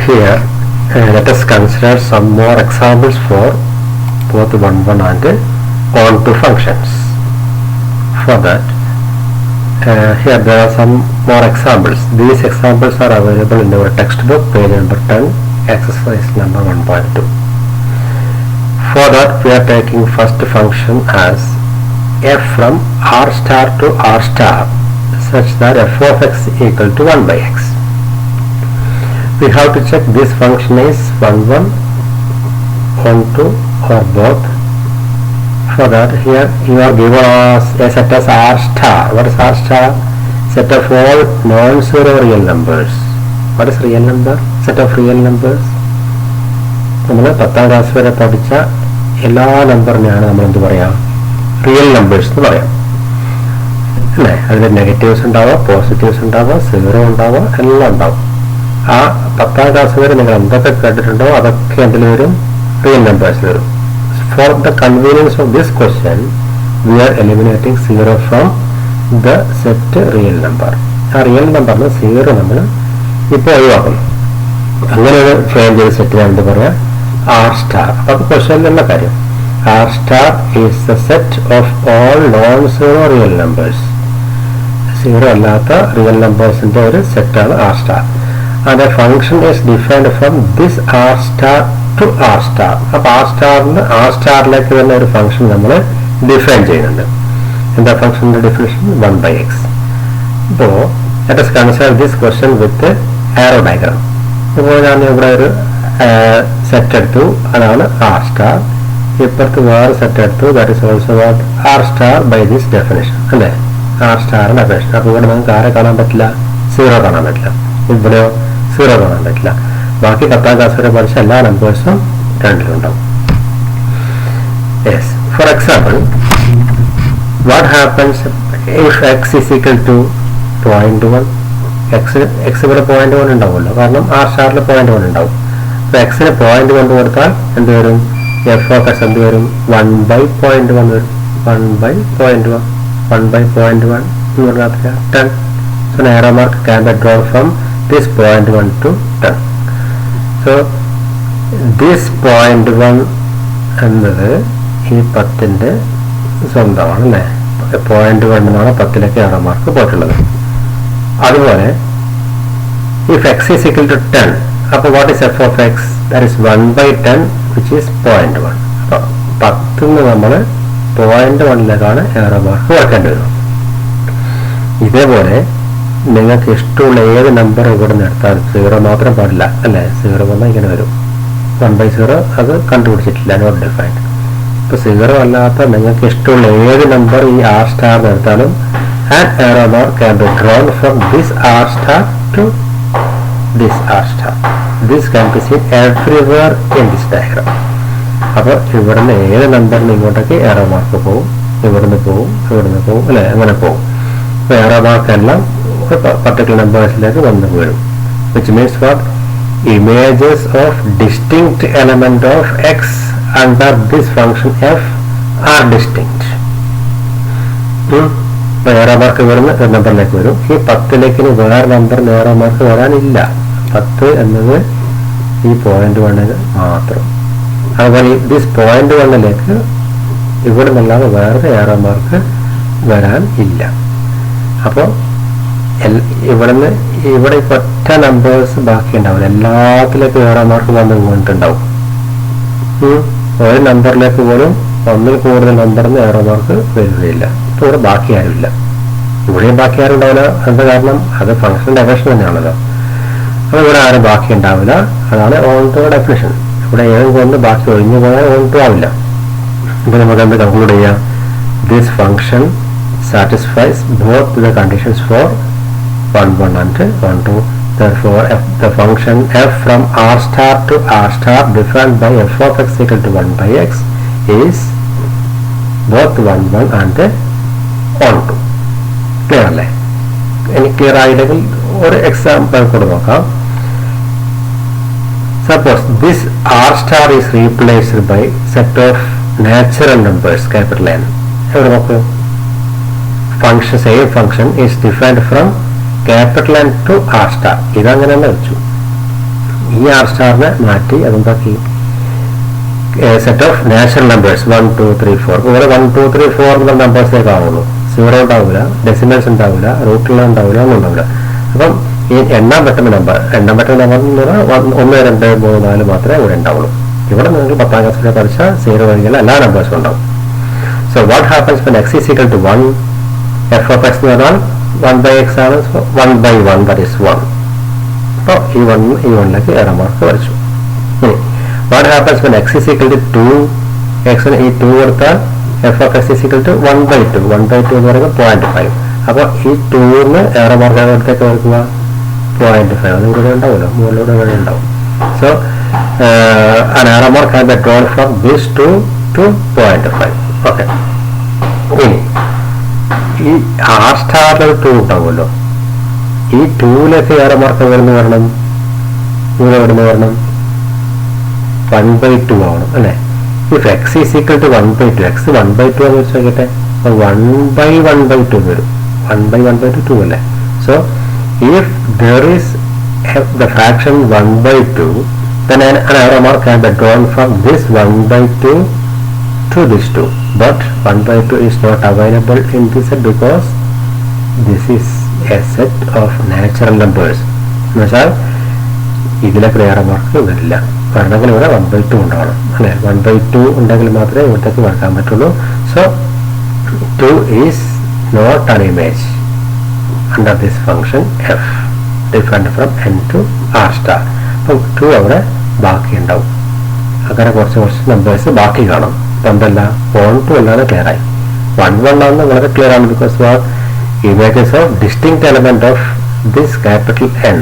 Here, let us consider some more examples for both 1, 1 and onto functions. For that, here there are some more examples. These examples are available in our textbook, page number 10, exercise number 1.2. For that, we are taking first function as f from r star to r star, such that f of x equal to 1 by x. We have to check this function is 1, 1, 1, 2 or both. For that, here you are given us a set as r star. What is r star? Set of all non-zero real numbers. What is real number? Set of real numbers. നമ്മൾ 10ാം class വരെ പഠിച്ച എല്ലാ നമ്പറിനെയാണ് നമ്മൾ എന്ത് പറയാം, real numbers എന്ന് പറയാം അല്ലേ. അതിൽ നെഗറ്റീവ്സ് ഉണ്ടാവുക, പോസിറ്റീവ്സ് ഉണ്ടാവുക, സീറോ ഉണ്ടാവുക, എല്ലാം ഉണ്ടാവും. ആ 10ാം ക്ലാസ് വരെ നിങ്ങൾ എന്തൊക്കെ കേട്ടിട്ടുണ്ടോ അതൊക്കെ അതിൽ വരും, റിയൽ നമ്പേഴ്സിൽ വരും. For the convenience of this question, we are eliminating 0 from the set real number. ആ റിയൽ നമ്പറിന് 0 നമ്മൾ ഇപ്പോൾ ഒഴിവാക്കുന്നു. അങ്ങനെ ഒരു ഫ്രെയിം ചെയ്ത സെറ്റിന് എന്ത് പറയാം, ആർ സ്റ്റാർ. അപ്പോൾ ക്വസ്റ്റ്യനിലുള്ള കാര്യം, R star is the set of all non zero real numbers. Zero അല്ലാത്ത റിയൽ നമ്പേഴ്സിന്റെ ഒരു സെറ്റാണ് R star. And a function is defined from this R star to R star. അപ്പോൾ ആർ സ്റ്റാറിലേക്ക് തന്നെ ഒരു ഫംഗ്ഷൻ നമ്മൾ ഡിഫൈൻ ചെയ്യുന്നുണ്ട്. എന്താ ഫംഗ്ഷന്റെ ഡെഫിനിഷൻ? 1 by x. ഇപ്പോൾ let us consider this question with arrow diagram. ഇപ്പോൾ ഞാൻ ഇവിടെ ഒരു സെറ്റ് എടുത്തു, അതാണ് ആർ സ്റ്റാർ. ഇപ്പുറത്ത് വേറെ സെറ്റ് എടുത്തു, that is also what R star by this definition അല്ലേ, ആർ സ്റ്റാറിന്റെ ഡെഫിനിഷൻ. അപ്പോൾ ഇവിടെ നമുക്ക് ആരെ കാണാൻ പറ്റില്ല, 0 കാണാൻ പറ്റില്ല. ഇവിടെയോ 0 കാണാൻ പറ്റില്ല. ബാക്കി 10ാം ക്ലാസ് വരെ പഠിച്ച എല്ലാ നമ്പേഴ്സും രണ്ടിലുണ്ടാവും. Yes, for example, what happens if x is equal to 0.1? x ഇവിടെ 0.1 ഉണ്ടാവുമല്ലോ, കാരണം ആർ സ്റ്റാറിൽ 0.1 ഉണ്ടാവും. അപ്പോൾ എക്സിന് 0.1 കൊടുത്താൽ എന്ത് വരും, എഫ് ഓഫ് എക്സ് എന്ത് വരും, 1/0.1 വരും. 1/0.1 1/0.1 എന്ന് പറഞ്ഞാൽ 10. So an arrow mark can be drawn from this 0.1 to 10. So this 0.1 എന്നത് ഈ 10ന്റെ സ്വന്തമാണ് അല്ലേ. 0.1 എന്നാണ് 10ലേക്ക് arrow mark പോയിട്ടുള്ളത്. അതുപോലെ if x is equal to 10, അപ്പോൾ what is f of x? That is 1/10 which is 0.1. അപ്പോൾ 10 നമ്മൾ 0.1ലേക്കാണ് arrow mark വെക്കേണ്ടി വരും. ഇതേപോലെ നിങ്ങൾക്ക് ഇഷ്ടമുള്ള ഏത് നമ്പർ ഇവിടെ നിന്ന് എടുത്താൽ 0 മാത്രം പാടില്ല അല്ലേ. 0 വന്നാൽ ഇങ്ങനെ വരും, 1/0 അത് കണ്ടുപിടിച്ചിട്ടില്ല, നോട്ട് ഡിഫൈൻഡ്. ഇപ്പോൾ 0 അല്ലാത്ത നിങ്ങൾക്ക് ഇഷ്ടമുള്ള ഏത് നമ്പർ ഈ ആർ സ്റ്റാർ എടുത്താലും an arrow mark can be drawn from this r star to this r star. This can be seen everywhere in this diagram. അപ്പോൾ ഇവിടുന്ന് ഏത് നമ്പറിന് ഇങ്ങോട്ടേക്ക് arrow mark പോകും, ഇവിടുന്ന് പോകും, ഇവിടുന്ന് പോകും അല്ലേ, അങ്ങനെ പോകും. അപ്പോൾ arrow mark എല്ലാം particular numbers വന്ന് വീഴും. Which means what? Images of distinct element of x under this function f are distinct. arrow mark വരുന്ന നമ്പറിലേക്ക് വരും. ഈ 10ലേക്ക് വേറെ നമ്പറിന് arrow mark വരാനില്ല. 10 എന്നത് ഈ 0.1 മാത്രം. അതുപോലെ ദിസ് 0.1ലേക്ക് ഇവിടെ നിന്നല്ലാതെ വേറെ arrow mark വരാൻ ഇല്ല. അപ്പോൾ ഇവിടെ ഒറ്റ നമ്പേഴ്സ് ബാക്കി ഉണ്ടാവില്ല, എല്ലാത്തിലേക്കും arrow mark വന്ന് വീണിട്ടുണ്ടാവും. ഒരു നമ്പറിലേക്ക് പോലും ഒന്നിൽ കൂടുതൽ നമ്പറിന് arrow mark വരികയില്ല. ഇപ്പോൾ ഇവിടെ ബാക്കി ആരുമില്ല, ഇവിടെയും ബാക്കി ആരും ഉണ്ടാവില്ല. എന്താ കാരണം? അത് ഫംഗ്ഷൻ ഡെഫിനിഷൻ തന്നെയാണല്ലോ. അപ്പോൾ ഇവിടെ ആരും ബാക്കി ഉണ്ടാവില്ല, അതാണ് ഓൺ ടു ഡെഫിനിഷൻ. ഇവിടെ ഏതെങ്കിലും ഒന്ന് ബാക്കി ഒഴിഞ്ഞു പോയാൽ ഓൺ ടു ആവില്ല. ഇപ്പോൾ നമുക്ക് എന്ത് കൺക്ലൂഡ് ചെയ്യാം? This function satisfies both the conditions for 1, 1 and 1, 2. Therefore, the function f from r star to r star defined by f of x equal to 1 by x is both 1, 1 and 1, 2. Clear അല്ലേ? ഇനി clear ആയില്ലെങ്കിൽ ഒരു example കൂടെ നോക്കാം. Suppose this r star is replaced by set of natural numbers, capital N. എവിടെ നോക്കൂ, function, same function is defined from capital N to r star. ഇതങ്ങനെ തന്നെ വെച്ചു. ഈ ആർ സ്റ്റാറിനെ മാറ്റി അതെന്താക്കി സെറ്റ് ഓഫ് നാച്ചുറൽ നമ്പേഴ്സ് 1 2 3 4 ഇവിടെ 1 2 3 4 എന്നുള്ള നമ്പേഴ്സേ കാണുള്ളൂ. സീറോ ഉണ്ടാവില്ല, ഡെസിമൽസ് ഉണ്ടാവില്ല, റൂട്ടുള്ള ഉണ്ടാവില്ല, ഒന്നും ഉണ്ടാവില്ല. അപ്പം ഈ എണ്ണാൻ പറ്റുന്ന നമ്പർ എന്ന് പറഞ്ഞാൽ 1 2 3 4 മാത്രമേ ഇവിടെ ഉണ്ടാവുള്ളൂ. ഇവിടെ നിങ്ങൾക്ക് 10ാം ക്ലാസ്സിലെ പഠിച്ച സീറോ വഴിയുള്ള എല്ലാ നമ്പേഴ്സും ഉണ്ടാവും. So what happens when x is equal to 1, f of x എന്ന് പറഞ്ഞാൽ 1/x ആണ്. 1/1 that is 1. അപ്പോൾ ഈ 1ലേക്ക് എറർ മാർക്ക് വരച്ചു. ഇനി what happens when x is equal to 2, x ഈ 2 കൊടുത്താൽ f of x is equal to 1/2. 1/2 എന്ന് പറയുമ്പോൾ 0.5. അപ്പോൾ ഈ 2ന് എറർ മാർക്ക് അടുത്തേക്ക് വരക്കുക 0.5. അത് ഇവിടെ ഉണ്ടാവുമല്ലോ, മുകളിലൂടെ ഇവിടെ ഉണ്ടാവും. So an error mark can be drawn from this to 0.5. Okay. ഇനി ഈ ആർ സ്റ്റാറിൽ 2 ഉണ്ടാവുമല്ലോ, ഈ 2ലേക്ക് എറർ മാർക്ക് വരുന്ന വരണം, ഇവിടെ എവിടുന്ന് വരണം 1/2 ആവണം അല്ലേ. If x is equal to 1/2, x 1/2 എന്ന് വെച്ച് നോക്കട്ടെ, 1/1/2 വരും. 1/1/2 അല്ലേ. So if there is the fraction 1/2, then an error mark can be drawn from this 1/2 to this 2. But 1/2 is not available in this set because this is a set of natural numbers. എന്നുവെച്ചാൽ ഇതിലേക്ക് error mark വരില്ല. വരണമെങ്കിൽ ഇവിടെ 1/2 ഉണ്ടാവണം അല്ലേ. 1/2 ഉണ്ടെങ്കിൽ മാത്രമേ ഇവിടത്തേക്ക് വരക്കാൻ പറ്റുള്ളൂ. So 2 is not an image under this function f, different from n to r star. അപ്പോൾ 2 അവിടെ ബാക്കി ഉണ്ടാവും. അങ്ങനെ കുറച്ച് നമ്പേഴ്സ് ബാക്കി കാണും. അപ്പം എന്തല്ല 1 2 അല്ലാതെ ക്ലിയർ ആയി. 1 1 ആണെന്ന് വളരെ ക്ലിയർ ആണ്. Because what images of distinct element of this capital N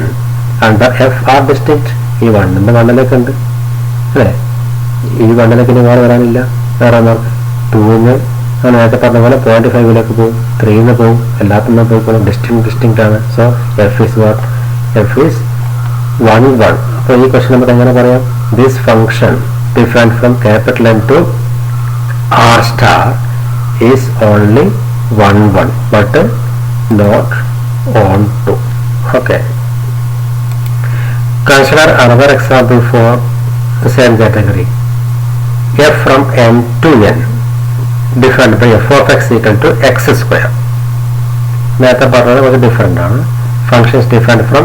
under f are distinct. ഈ 1ന്റെ 1ലേക്ക് ഉണ്ട് അല്ലേ. ഈ 1ലേക്ക് ഇനി വേറെ വരാനില്ല. വേറെ മാർക്ക് 2ന് ഞാൻ നേരത്തെ പറഞ്ഞ പോലെ 0.5ലേക്ക് പോകും, 3ന്ന് പോകും, എല്ലാത്തിനും പോയിക്കോളും. ഡിസ്റ്റിങ്ക്ട് ആണ്. So F is what, F is 1 1. അപ്പോൾ ഈ ക്വസ്റ്റ്യൻ നമുക്ക് എങ്ങനെ പറയാം, this function different from capital N to R star is only 1 1 but not on 2. Okay. Consider another example for the same category. F from n to n defined by f of x equal to x square. നേരത്തെ പറഞ്ഞത് വളരെ different ആണ്. Functions different from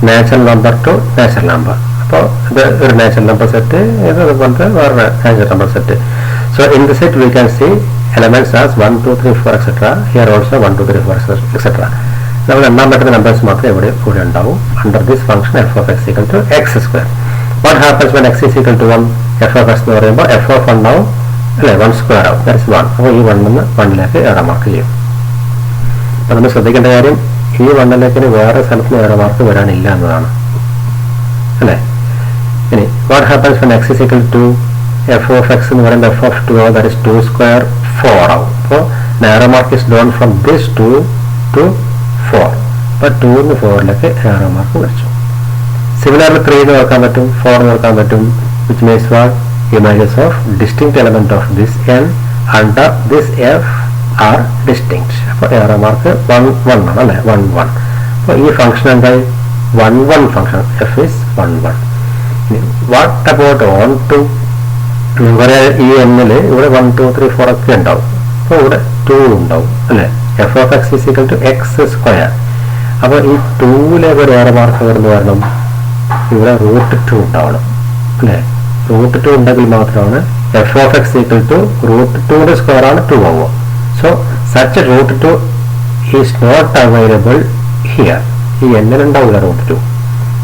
natural number two natural number. അപ്പോൾ ഇത് ഒരു natural number set, ഇത് അതുപോലത്തെ വേറെ natural number set. So in the set we can see elements as 1 2 3 4 etc. Here also 1 2 3 4 etc. നമ്മൾ എണ്ണാൻ പറ്റുന്ന നമ്പേഴ്സ് മാത്രമേ ഇവിടെ ഉണ്ടാവും. Under this function f of x equal to x square. What happens when x is equal to 1? f of x എന്ന് പറയുമ്പോൾ f of 1 ആവും അല്ലേ, 1 സ്ക്വയർ ആവും. That is 1. അപ്പോൾ ഈ 1ന്ന് 1ലേക്ക് എറർ മാർക്ക് ചെയ്യും. അപ്പോൾ നമ്മൾ ശ്രദ്ധിക്കേണ്ട കാര്യം ഈ 1ലേക്ക് വേറെ സ്ഥലത്ത് എറർ മാർക്ക് വരാനില്ല എന്നതാണ് അല്ലേ. ഇനി what happens when x is equal to f of x എന്ന് പറയുമ്പോൾ f of 2 that is 2 square 4 ആവും. അപ്പോൾ error mark is drawn from this 2 to 4. അപ്പോൾ 2ന്ന് 4ലേക്ക് എറർ മാർക്ക് വരച്ചു. സിമിലർലി 3 നോക്കാൻ പറ്റും, 4 നോക്കാൻ പറ്റും. which means what images of distinct element of this n under this f are distinct. അപ്പോൾ എറർ മാർക്ക് 1 1 ആണ് അല്ലേ, 1 1. അപ്പോൾ ഈ ഫംഗ്ഷൻ എന്തായി 1 1 function f is 1 1. what about on to? ഇവിടെ ഈ എന്നിൽ ഇവിടെ 1 2 3 4 ഒക്കെ ഉണ്ടാവും. അപ്പോൾ ഇവിടെ 2 ഉണ്ടാവും അല്ലേ. F of x is equal to x square. അപ്പോൾ ഈ 2ലേക്ക് ഒരു എറർ മാർക്ക് വരുന്ന കാരണം ഇവിടെ √2 ഉണ്ടാവണം അല്ലേ. √2 ഉണ്ടെങ്കിൽ മാത്രമാണ് f of x equal to √2ന്റെ സ്ക്വയർ ആണ് 2 ആവുക. So such √2 is not available here. ഈ എന്നിലുണ്ടാവില്ല √2,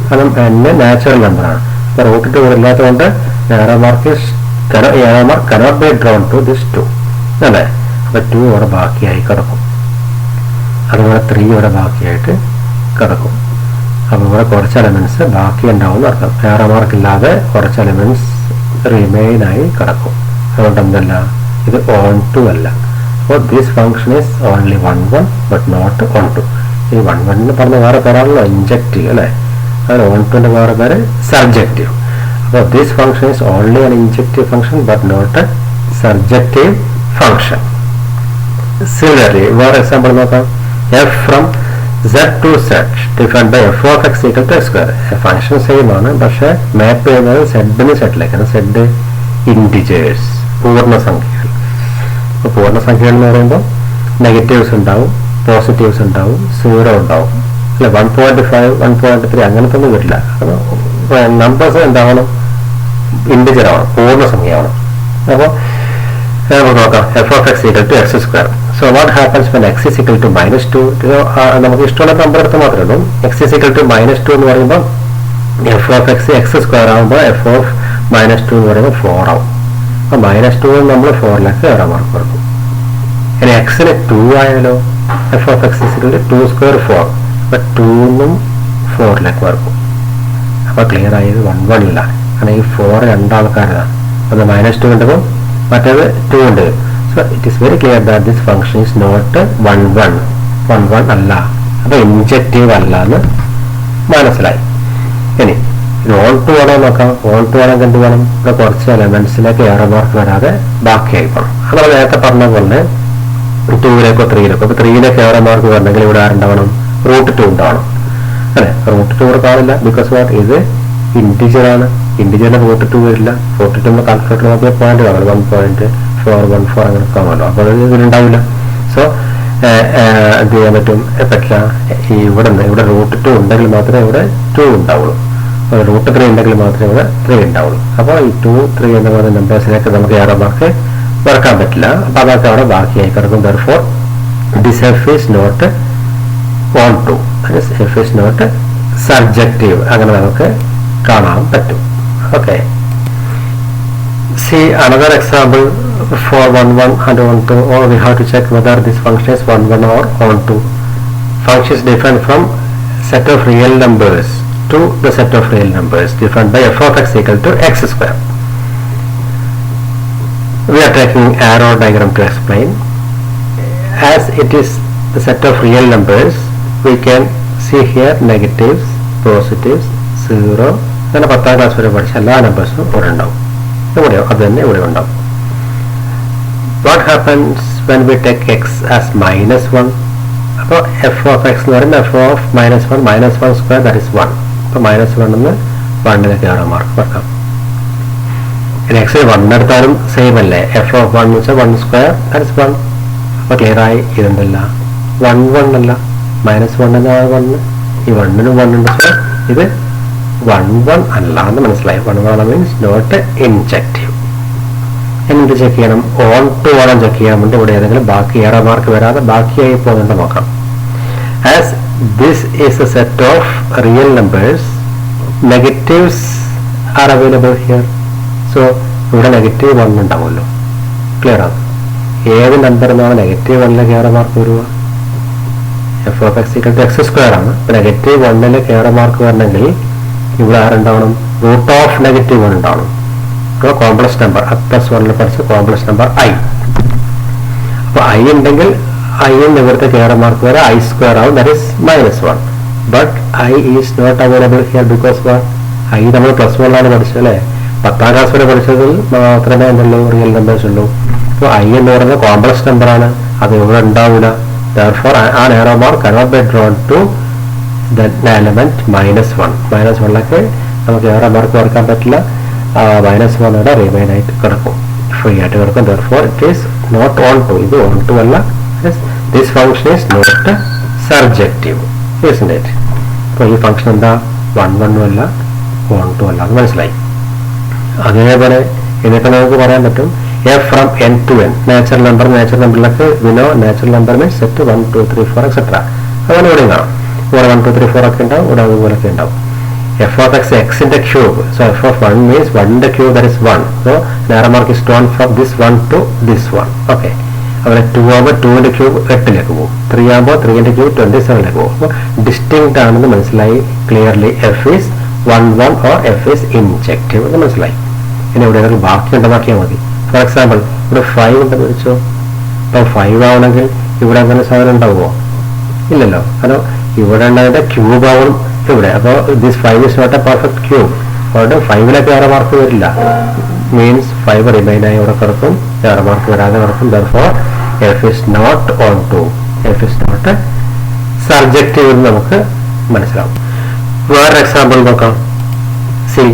കാരണം n നാച്ചുറൽ നമ്പറാണ്. അപ്പോൾ √2 ഇവിടെ ഇല്ലാത്തതുകൊണ്ട് error mark cannot be drawn to this 2 അല്ലേ. അപ്പോൾ 2 ഇവിടെ ബാക്കിയായി കിടക്കും, അതുപോലെ 3 ഇവിടെ ബാക്കിയായിട്ട് കിടക്കും. അപ്പോൾ ഇവിടെ കുറച്ച് എലമെന്റ്സ് ബാക്കി ഉണ്ടാവും അർത്ഥം. എറർ മാർക്ക് ഇല്ലാതെ കുറച്ച് എലമെന്റ്സ് റിമെയിൻ ആയി കിടക്കും. അതുകൊണ്ട് എന്തല്ല, ഇത് ഓൺ ടു അല്ല. അപ്പോൾ this function is only 1 1 but not onto. ഈ 1 1 എന്ന് പറഞ്ഞ വേറെ പേരാണല്ലോ ഇൻജക്റ്റീവ് അല്ലേ. അതിന് ഓൺ ടുവിൻ്റെ വേറെ പേര് surjective. So this function is only an injective function but not a surjective function. Similarly, for example, f from Z to Z defined by f of x equal to x square. Function same ആണ്, പക്ഷെ മാപ്പ് ചെയ്യുന്നത് സെഡിന് സെറ്റിലേക്കാണ്. Z integers, പൂർണ്ണസംഖ്യകൾ. അപ്പോൾ പൂർണ്ണസംഖ്യകൾ എന്ന് പറയുമ്പോൾ negatives ഉണ്ടാവും, positives ഉണ്ടാവും, 0 ഉണ്ടാവും അല്ലെ. 1.5 1.3 അങ്ങനത്തെ ഒന്നും വരില്ല. നമ്പേഴ്സ് എന്താവണം? ഇൻഡിജർ ആവണം, പൂർണ്ണസംഖ്യയാവണം. അപ്പോൾ നമുക്ക് നോക്കാം. F of x equal to x square. So what happens when x is equal to -2? നമുക്ക് ഇഷ്ടമുള്ള നമ്പർ എടുത്ത് മാത്രമേ ഉള്ളൂ. എക്സ് ഈസ് ഈക്വൽ ടു -2 എന്ന് പറയുമ്പോൾ F of X X square ആകുമ്പോൾ എഫ് ഓഫ് -2 എന്ന് പറയുമ്പോൾ 4 ആവും. അപ്പോൾ -2 നമ്മൾ 4ലേക്ക് ഏറെ മാർക്ക് കൊടുക്കും. ഇനി എക്സിന് 2 ആയാലോ? F of x is equal to 2 square 4. അപ്പോൾ 2 4ലേക്ക് വരക്കും. അപ്പോൾ ക്ലിയർ ആയത് 1 1 ഇല്ല. കാരണം ഈ 4 രണ്ടാൾക്കാരതാണ്. ഒന്ന് -2 ഉണ്ടപ്പോൾ മറ്റേത് 2 ഉണ്ട്. So it is very clear that this function is not 1 1 അല്ല. അപ്പോൾ ഇൻജക്റ്റീവ് അല്ല എന്ന് മനസ്സിലായി. ഇനി ഇത് ഓൺ ടു വേണോ നോക്കാം. ഓൺ ടു വേണമെങ്കിൽ എന്ത് വേണം? ഇവിടെ കുറച്ച് എലമെന്റ്സിലേക്ക് ഏറെ മാർക്ക് വരാതെ ബാക്കിയായി പോകണം. അത് നമ്മൾ നേരത്തെ പറഞ്ഞ പോലെ 2ലേക്കോ 3ലേക്കോ. അപ്പോൾ 3ലേക്ക് ഏറെ മാർക്ക് വരണമെങ്കിൽ ഇവിടെ ആരുണ്ടാവണം? √2 ഉണ്ടാവണം അല്ലെ. √2 കാണില്ല, ബിക്കോസ് വാട്ട് ഇത് ഇൻഡിജർ ആണ്. ഇൻഡിജറിന് √2 വരില്ല. 42 നമ്മൾ കാൽക്കുലേറ്റർ നോക്കിയ പോയിന്റ് കാണും, 1.414 അങ്ങനെ കാണുമല്ലോ. അപ്പോൾ അത് ഇതിലുണ്ടാവില്ല. സോ എന്ത് ചെയ്യാൻ പറ്റും? പറ്റില്ല. ഇവിടെ √2 ഉണ്ടെങ്കിൽ മാത്രമേ ഇവിടെ 2 ഉണ്ടാവുള്ളൂ. √3 ഉണ്ടെങ്കിൽ മാത്രമേ ഇവിടെ 3 ഉണ്ടാവുള്ളൂ. അപ്പോൾ ഈ 2 3 എന്ന് പറയുന്ന നമ്പേഴ്സിലേക്ക് നമുക്ക് ഏറെ മാർക്ക് വരക്കാൻ പറ്റില്ല. അപ്പോൾ അതൊക്കെ അവിടെ ബാക്കിയായി കിടക്കും. therefore this f is not onto, f is not surjective. അങ്ങനെ നമുക്ക് കാണാൻ പറ്റും. Okay. See another example for 1 1 and 1 2, or we have to check whether this function is 1 1 or onto. Function is different from set of real numbers to the set of real numbers defined by f of x equal to x square. We are taking arrow diagram to explain. As it is the set of real numbers, we can see here negatives, positives, 0. അങ്ങനെ 10ാം class വരെ പഠിച്ച എല്ലാ നമ്പേഴ്സും ഇവിടെ ഉണ്ടാവും. ഇവിടെയോ അത് തന്നെ ഇവിടെ ഉണ്ടാവും. What happens when we take X as -1? അപ്പോൾ എഫ് ഓഫ് എക്സ് എന്ന് പറയുമ്പോൾ F of -1 square that is 1. അപ്പോൾ -1 എന്ന് 1ലേക്ക് ഏറെ മാർക്ക് വെക്കാം. ഇനി എക്സ് 1 എടുത്താലും സെയിം അല്ലേ. എഫ് ഓഫ് 1 എന്ന് വെച്ചാൽ 1 സ്ക്വയർ ദാറ്റ് ഇസ് 1. അപ്പോൾ ക്ലിയർ ആയി. ഇതെന്തല്ല 1 1 അല്ല, -1 എന്നാണ് 1. ഈ 1നും 1 ഉണ്ട്. സോ ഇത് 1 1 അല്ല എന്ന് മനസ്സിലായി. 1 1 മീൻസ് നോട്ട് ഇൻജക്റ്റീവ്. എന്ത് ചെക്ക് ചെയ്യണം? ഓൺ ടു വേണം ചെക്ക് ചെയ്യാൻ വേണ്ടി. ഇവിടെ ഏതെങ്കിലും ബാക്കി ഏറെ മാർക്ക് വരാതെ ബാക്കിയായി പോകുന്നുണ്ട് നോക്കാം. As this is A set of real numbers, negatives are available here. So ഇവിടെ -1 ഉണ്ടാവുമല്ലോ. ക്ലിയർ ആണ്. ഏത് നമ്പറിനാണ് -1ലേക്ക് ഏറെ മാർക്ക് വരിക? F of x equal to x square ആണ്. -1ലേക്ക് ഏറെ മാർക്ക് വരണമെങ്കിൽ ഇവിടെ ആരുണ്ടാവണം? √(-1) ഉണ്ടാവണം. കോംപ്ലക്സ് നമ്പർ +1 പഠിച്ച കോംപ്ലക്സ് നമ്പർ i. അപ്പോൾ i ഉണ്ടെങ്കിൽ i ഇവിടുത്തെ ഏറെ മാർക്ക് വരെ i² ആവും, that is -1. But i is not available here because i നമ്മൾ +1 പഠിച്ചത് അല്ലേ. 10ാം ക്ലാസ് വരെ പഠിച്ചതിൽ മാത്രമേ എന്തുള്ളൂ? റിയൽ നമ്പേഴ്സ് ഉള്ളൂ. അപ്പോൾ i എന്ന് പറയുന്നത് കോംപ്ലക്സ് നമ്പറാണ്, അത് ഇവിടെ ഉണ്ടാവില്ല. therefore an arrow mark cannot be drawn to the element -1. -1ലേക്ക് നമുക്ക് ഏറെ മാർക്ക് വരക്കാൻ പറ്റില്ല. -1 റിമൈൻ ആയിട്ട് കിടക്കും, ഫ്രീ ആയിട്ട് കിടക്കും. therefore it is not onto. ഇത് onto അല്ല. this function is not surjective, isn't it? അപ്പോൾ ഈ ഫംഗ്ഷൻ എന്താ? 1 1 അല്ല, onto അല്ല. അത് മനസ്സിലായി. അതേപോലെ എന്നിട്ട് നമുക്ക് പറയാൻ പറ്റും f from n to n. Natural നമ്പറിലേക്ക് വിനോ natural number means set 1 2 3 4 etcetera. അങ്ങനെ ഇവിടെ കാണാം. ഇവിടെ 1 2 3 4 ഒക്കെ ഉണ്ടാവും, ഇവിടെ അതുപോലൊക്കെ ഉണ്ടാവും. f of x xന്റെ cube. So f of 1 means 1ന്റെ cube, that is 1. so narrow mark is drawn from this 1 to this 1. okay. അതുപോലെ 2 ആകുമ്പോൾ 2ന്റെ ക്യൂബ് 8ലേക്ക് പോകും. 3 ആകുമ്പോൾ 3ന്റെ ക്യൂബ് 27ലേക്ക് പോകും. അപ്പോൾ ഡിസ്റ്റിങ്ക്റ്റ് ആണെന്ന് മനസ്സിലായി. Clearly f is 1 1 or f is injective എന്ന് മനസ്സിലായി. ഇനി ഇവിടെ ഏതെങ്കിലും ബാക്കി ഉണ്ടാക്കിയാൽ മതി. ഫോർ എക്സാമ്പിൾ ഇവിടെ 5 ഉണ്ടെന്ന് വെച്ചോ. അപ്പോൾ 5 ആവണമെങ്കിൽ ഇവിടെ അങ്ങനെ സാധനം ഉണ്ടാവുമോ? ഇല്ലല്ലോ. കാരണം ഇവിടെ ഉണ്ടായത് ക്യൂബ് ആവും ഇവിടെ. അപ്പോൾ this 5 is not a perfect cube. അതുകൊണ്ട് 5ലേക്ക് ഏറെ മാർക്ക് വരില്ല. മീൻസ് 5 റിമൈൻ ആയി ഇവിടെ കിടക്കും, ഏറെ മാർക്ക് വരാതെ കിടക്കും. therefore f is not onto, f is not subjective എന്ന് നമുക്ക് മനസ്സിലാവും. വേറൊരു എക്സാമ്പിൾ നോക്കാം. C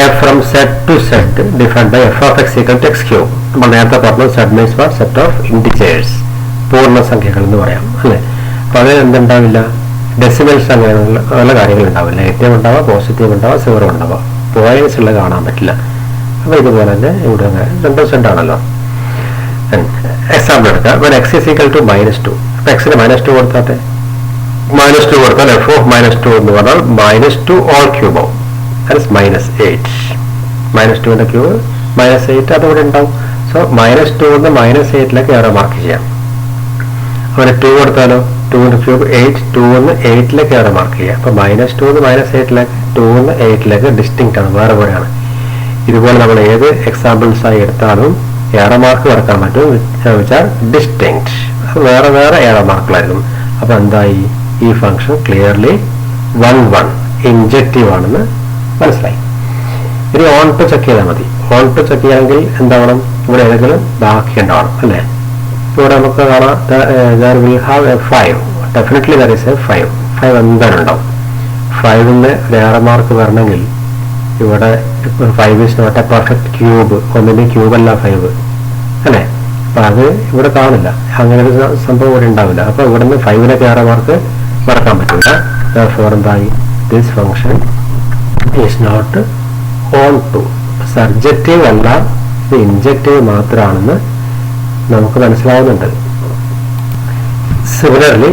f from z to z defined by f of x equal to x cube. നമ്മൾ നേരത്തെ പറഞ്ഞു z means what? Set of integers, പൂർണ്ണസംഖ്യകൾ എന്ന് പറയാം അല്ലേ. അപ്പോൾ അതിന് എന്തുണ്ടാവില്ല, ഡെസിമൽസ് അങ്ങനെയുള്ള കാര്യങ്ങൾ ഉണ്ടാവില്ല. നെഗറ്റീവ് ഉണ്ടാവുക, പോസിറ്റീവ് ഉണ്ടാവുക, സീറോ ഉണ്ടാവുക, പോയിന്റ്സ് ഉള്ള കാണാൻ പറ്റില്ല. അപ്പോൾ ഇതുപോലെ തന്നെ ഇവിടെ രണ്ടോ സെറ്റ് ആണല്ലോ. എക്സാമ്പിൾ എടുക്കുക. when x is equal to -2, അപ്പോൾ എക്സിന് -2 കൊടുത്താട്ടെ. -2 കൊടുത്താൽ f of -2 എന്ന് പറഞ്ഞാൽ -2 all cube ആവും. that is -8. -2ന്റെ ക്യൂബ് -8 അതോടെ ഉണ്ടാവും. സോ -2 നിന്ന് -8ലേക്ക് ഏറെ മാർക്ക് ചെയ്യാം. അങ്ങനെ 2 കൊടുത്താലോ, 2ന്റെ ക്യൂബ് 8, 2 നിന്ന് 8ലേക്ക് ഏറെ മാർക്ക് ചെയ്യാം. അപ്പോൾ -2 നിന്ന് -8ലേക്ക്, 2 നിന്ന് 8ലേക്ക് ഡിസ്റ്റിങ്ക്റ്റ് ആണ്, വേറെ പോലെയാണ്. ഇതുപോലെ നമ്മൾ ഏത് എക്സാമ്പിൾസ് ആയി എടുത്താലും ഏറെ മാർക്ക് വരക്കാൻ പറ്റും, വെച്ചാൽ ഡിസ്റ്റിങ്ക്റ്റ്, വേറെ വേറെ ഏറെ മാർക്കുകളായിരിക്കും. അപ്പോൾ എന്തായി, ഈ ഫംഗ്ഷൻ ക്ലിയർലി 1 ഇൻജക്റ്റീവ് ആണെന്ന് മനസ്സിലായി. ഇനി ഓൺ ടു ചെക്ക് ചെയ്താൽ മതി. ഓൺ ടു ചെക്ക് ചെയ്യാമെങ്കിൽ എന്താവണം, ഇവിടെ ഏതെങ്കിലും ബാക്കി ഉണ്ടാവണം അല്ലേ. ഇവിടെ നമുക്ക് കാണാം there will have a 5, definitely there is a 5 എന്തായാലും ഉണ്ടാവും. 5ന് ഏറെ മാർക്ക് വരണമെങ്കിൽ ഇവിടെ 5 is not a perfect cube, ഒന്നിന്റെ ക്യൂബ് അല്ല 5 അല്ലേ. അപ്പം അത് ഇവിടെ കാണില്ല, അങ്ങനെ ഒരു സംഭവം ഇവിടെ ഉണ്ടാവില്ല. അപ്പോൾ ഇവിടുന്ന് 5ന് ഏറെ മാർക്ക് വരക്കാൻ പറ്റില്ല. therefore എന്തായി, this function is not on to, surjective അല്ല, ഇത് ഇൻജക്റ്റീവ് മാത്രമാണെന്ന് നമുക്ക് മനസ്സിലാവുന്നുണ്ട്. Similarly,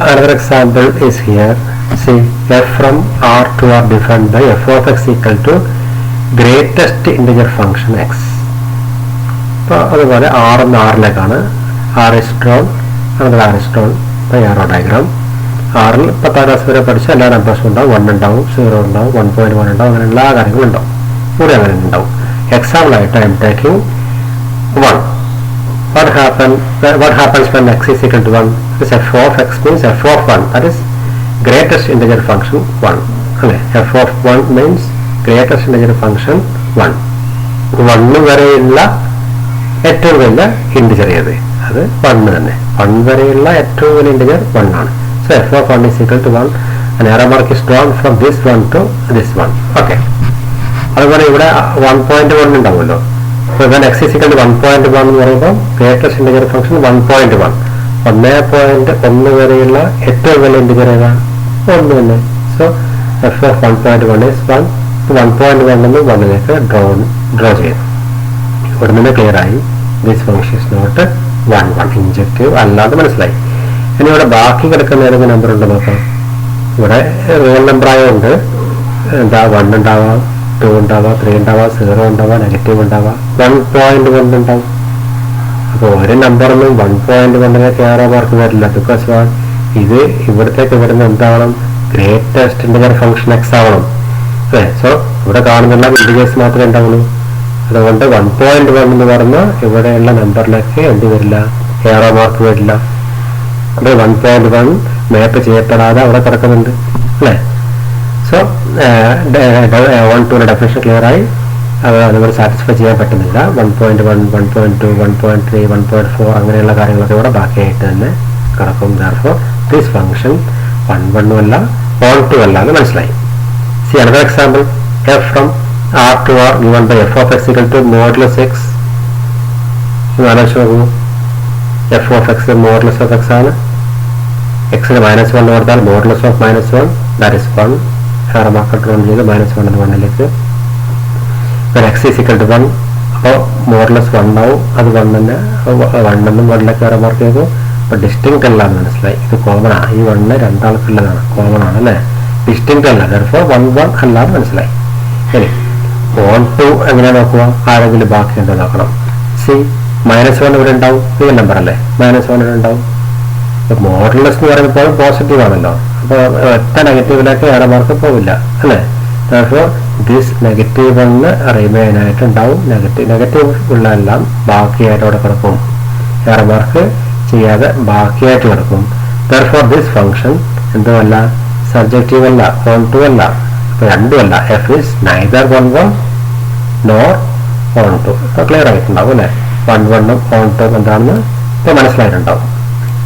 another example is here. See, f from r to r defined by f of x equal to greatest integer function x. അപ്പോൾ അതുപോലെ r എന്ന r-ലേക്കാണ്. r is drawn, another r is drawn by arrow diagram. r-ൽ 10ാം class വരെ പഠിച്ച എല്ലാ നമ്പേഴ്സും ഉണ്ടാവും. 1 ഉണ്ടാവും, 0 ഉണ്ടാവും, 1.1 ഉണ്ടാവും, അങ്ങനെ എല്ലാ കാര്യങ്ങളും ഉണ്ടാവും. ഇവിടെ അങ്ങനെ ഉണ്ടാവും. എക്സാമ്പിൾ ആയിട്ട് I am taking 1. What happens when x is equal to 1? This f of x means f of 1, that is greatest integer function 1. Okay, f of 1 means greatest integer function 1. 1 വരെയുള്ള ഏറ്റവും വലിയ ഇൻറ്റിജർ ഏത്, അത് 1 തന്നെ. 1 വരെയുള്ള ഏറ്റവും വലിയ ഇൻറ്റിജർ 1 ആണ്. So f of 1 is equal to 1 and arrow mark is drawn from this 1 to this 1. Okay. അതുപോലെ ഇവിടെ 1.1 ഉണ്ടാവുമല്ലോ. So when x is equal to 1.1 എന്ന് പറയുമ്പോൾ greatest integer function 1.1. 1.1 വരെയുള്ള ഏറ്റവും വലിയ ഇൻറ്റിജർ ഏതാണ്, 1 തന്നെ. So f of 1.1 is 1. 1.1 നിന്ന് 1ലേക്ക് ഡ്രോ ചെയ്തു. ഇവിടെ നിന്ന് ക്ലിയർ ആയി, this function is not 1 injective അല്ലാതെ മനസ്സിലായി. ഇനി ഇവിടെ ബാക്കി കിടക്കുന്ന ഏതൊക്കെ നമ്പർ ഉണ്ട് നോക്കാം. ഇവിടെ റിയൽ നമ്പർ ആയതുകൊണ്ട് എന്താ 1 ഉണ്ടാവാം, 2 ഉണ്ടാവാം, 3 ഉണ്ടാവാം, 0 ഉണ്ടാവാം, നെഗറ്റീവ് ഉണ്ടാവാം, 1.1 ഉണ്ടാവും. അപ്പോൾ ഒരു നമ്പറൊന്നും 1.1ലേക്ക് ഏറെ മാർക്ക് വരില്ല. ബിക്കോസ് ഇത് ഇവിടത്തേക്ക് ഇവിടുന്ന് എന്താവണം, ഗ്രേറ്റസ്റ്റ് ഇന്റിജർ ഫംഗ്ഷൻ എക്സ് ആവണം അല്ലേ. സോ ഇവിടെ കാണുന്നുള്ള ഇൻഡിജേഴ്സ് മാത്രമേ ഉണ്ടാവുള്ളൂ. അതുകൊണ്ട് 1.1 എന്ന് പറഞ്ഞാൽ ഇവിടെയുള്ള നമ്പറിലേക്ക് എന്ത് വരില്ല, ഏറെ മാർക്ക് വരില്ല. അത് 1.1 മാപ്പ് ചെയ്യപ്പെടാതെ അവിടെ കിടക്കുന്നുണ്ട് അല്ലേ. സോ 1.2 ഡെഫിനിഷൻ ക്ലിയർ ആയി. അത് നമ്മൾ സാറ്റിസ്ഫൈ ചെയ്യാൻ പറ്റുന്നില്ല. 1.1, 1.2, 1.3, 1.4 അങ്ങനെയുള്ള കാര്യങ്ങളൊക്കെ ഇവിടെ ബാക്കിയായിട്ട് തന്നെ കിടക്കും. therefore this function 1 അല്ല 1 അല്ല എന്ന് മനസ്സിലായി. See another example, f from r to r given by f of x equal to modulus x. ആലോചിച്ച് നോക്കൂ, f of x modulus of x ആണ്. x-ന് -1 കൊടുത്താൽ modulus of -1, that is 1. Mark drone ചെയ്ത് -1 എന്ന് 1ലേക്ക്. when x is equal to 1, അപ്പോൾ modulus 1 ആവും. അത് 1 തന്നെ, 1 എന്നും 1ലേക്ക് ഏറെ മാർക്ക് ചെയ്തു. അപ്പോൾ ഡിസ്റ്റിങ്ക്റ്റ് അല്ല എന്ന് മനസ്സിലായി. ഇത് കോമൺ ആണ്, ഈ 1 രണ്ടാൾക്കുള്ളതാണ്, കോമൺ ആണ് അല്ലേ, ഡിസ്റ്റിങ്ക്റ്റ് അല്ല. therefore 1 അല്ലാതെ മനസ്സിലായി. ഇനി 1 എങ്ങനെയാണ് നോക്കുക, ആരെങ്കിലും ബാക്കി ഉണ്ടോ നോക്കണം. സി -1 ഇവിടെ ഉണ്ടാവും, റിയൽ നമ്പർ അല്ലേ, -1 ഇവിടെ ഉണ്ടാവും. മോഡുലസ് എന്ന് പറയുമ്പോൾ പോസിറ്റീവ് ആണല്ലോ, അപ്പോൾ ഒറ്റ നെഗറ്റീവിലേക്ക് ഏറെ മാർക്ക് പോവില്ല അല്ലേ. therefore this നെഗറ്റീവ് ഒന്ന് റിമെയിൻ ആയിട്ടുണ്ടാവും. നെഗറ്റീവ് ഉള്ള എല്ലാം ബാക്കിയായിട്ട് അവിടെ കിടക്കും, ഏറെ മാർക്ക് ചെയ്യാതെ ബാക്കിയായിട്ട് കിടക്കും. therefore this function എന്തുമല്ല, സബ്ജക്റ്റീവ് അല്ല, 1 അല്ല, അപ്പോൾ രണ്ടും അല്ല. f is neither 1 nor 1. ഇപ്പോൾ ക്ലിയർ ആയിട്ടുണ്ടാവും അല്ലേ. 1 1 എന്താണെന്ന് ഇപ്പോൾ മനസ്സിലായിട്ടുണ്ടാവും.